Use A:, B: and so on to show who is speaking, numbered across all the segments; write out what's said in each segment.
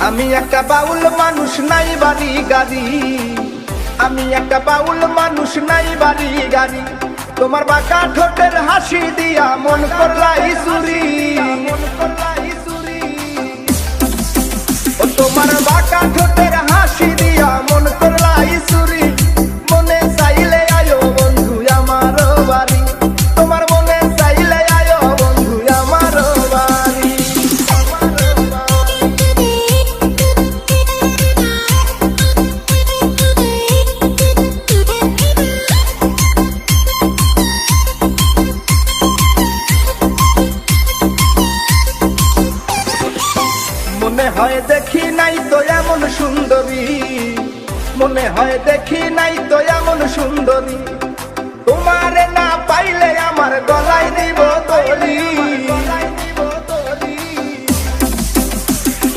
A: আমি একটা বাউল মানুষ, নাই বাড়ি গাড়ি। আমি একটা বাউল মানুষ, নাই বাড়ি গাড়ি। তোমার বাঁকা ঠোঁটের হাসি দিয়া মন করলাই চুরি। ও তোমার বাঁকা ঠোঁটের হাসি দিয়া মন করলাই চুরি। মনে চাইলে আয়ো বন্ধু আমার বাড়ি। তোমার মনে চাইলে আয়ো বন্ধু আমার বাড়ি। মনে হয় দেখি নাই তো এমন সুন্দরী। মনে হয় দেখি নাই তো এমন সুন্দরী। তোমারে না পাইলে আমার গলায় দিব দড়ি।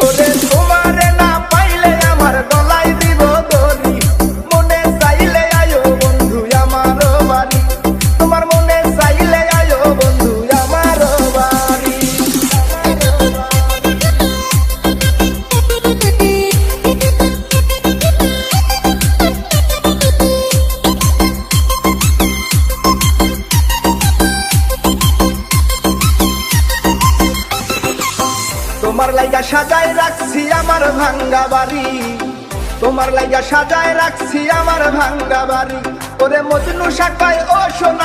A: ওরে তোমারে না পাইলে আমার গলায় দিব দড়ি। মনে চাইলে আয়ো বন্ধু আমার বাড়ি। তোমার মনে চাইলে আয়ো বন্ধু আমার বাড়ি। তোমার লাইগা সাজায় রাখছি আমার ভাঙ্গা বাড়ি। তোমার লাইগা সাজায় রাখছি আমার ভাঙ্গা বাড়ি। ওরে মজনু শাখায় ও শোনো